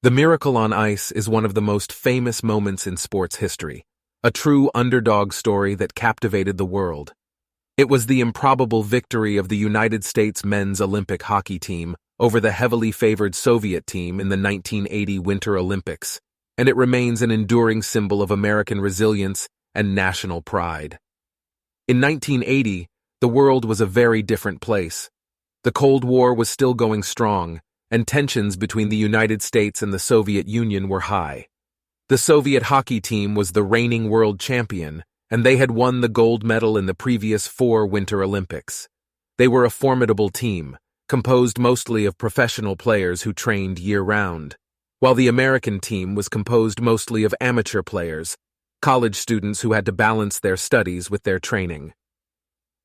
The miracle on ice is one of the most famous moments in sports history, a true underdog story that captivated the world. It was the improbable victory of the United States men's Olympic hockey team over the heavily favored Soviet team in the 1980 Winter Olympics, and it remains an enduring symbol of American resilience and national pride. In 1980, the world was a very different place. The Cold War was still going strong, and tensions between the United States and the Soviet Union were high. The Soviet hockey team was the reigning world champion, and they had won the gold medal in the previous 4 Winter Olympics. They were a formidable team, composed mostly of professional players who trained year-round, while the American team was composed mostly of amateur players, college students who had to balance their studies with their training.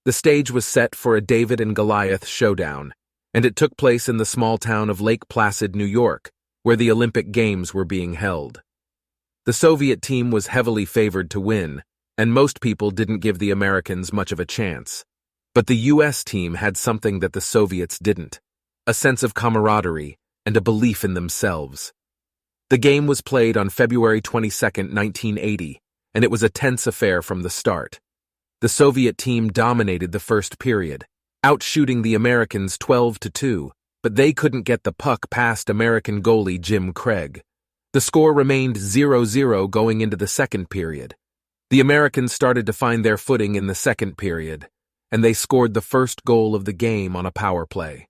The stage was set for a David and Goliath showdown, and it took place in the small town of Lake Placid, New York, where the Olympic Games were being held. The Soviet team was heavily favored to win, and most people didn't give the Americans much of a chance. But the U.S. team had something that the Soviets didn't: a sense of camaraderie and a belief in themselves. The game was played on February 22, 1980, and it was a tense affair from the start. The Soviet team dominated the first period, outshooting the Americans 12-2, but they couldn't get the puck past American goalie Jim Craig. The score remained 0-0 going into the second period. The Americans started to find their footing in the second period, and they scored the first goal of the game on a power play.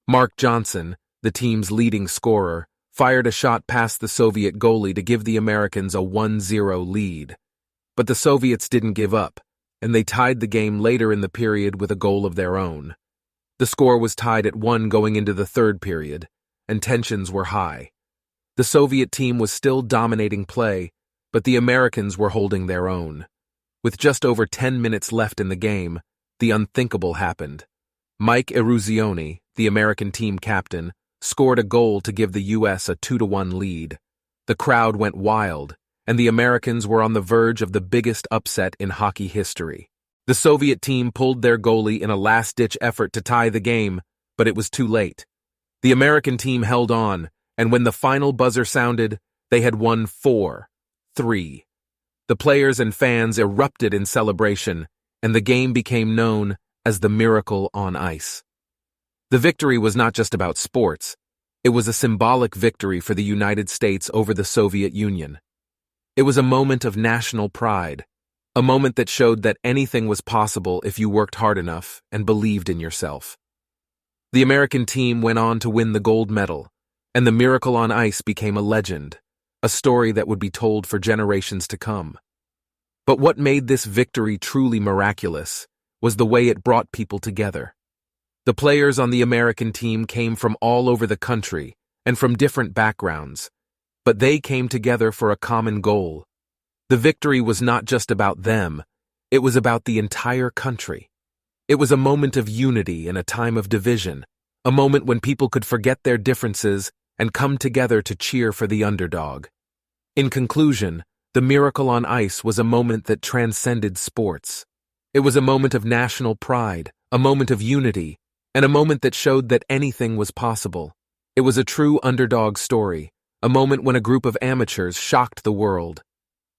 Mark Johnson, the team's leading scorer, fired a shot past the Soviet goalie to give the Americans a 1-0 lead. But the Soviets didn't give up, and they tied the game later in the period with a goal of their own. The score was tied at 1 going into the third period, and tensions were high. The Soviet team was still dominating play, but the Americans were holding their own. With just over 10 minutes left in the game, the unthinkable happened. Mike Eruzione, the American team captain, scored a goal to give the U.S. a 2-1 lead. The crowd went wild, and the Americans were on the verge of the biggest upset in hockey history. The Soviet team pulled their goalie in a last-ditch effort to tie the game, but it was too late. The American team held on, and when the final buzzer sounded, they had won 4-3. The players and fans erupted in celebration, and the game became known as the Miracle on Ice. The victory was not just about sports. It was a symbolic victory for the United States over the Soviet Union. It was a moment of national pride, a moment that showed that anything was possible if you worked hard enough and believed in yourself. The American team went on to win the gold medal, and the Miracle on Ice became a legend, a story that would be told for generations to come. But what made this victory truly miraculous was the way it brought people together. The players on the American team came from all over the country and from different backgrounds, but they came together for a common goal. The victory was not just about them, it was about the entire country. It was a moment of unity in a time of division, a moment when people could forget their differences and come together to cheer for the underdog. In conclusion, the Miracle on Ice was a moment that transcended sports. It was a moment of national pride, a moment of unity, and a moment that showed that anything was possible. It was a true underdog story, a moment when a group of amateurs shocked the world.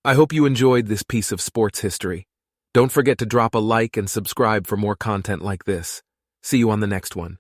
I hope you enjoyed this piece of sports history. Don't forget to drop a like and subscribe for more content like this. See you on the next one.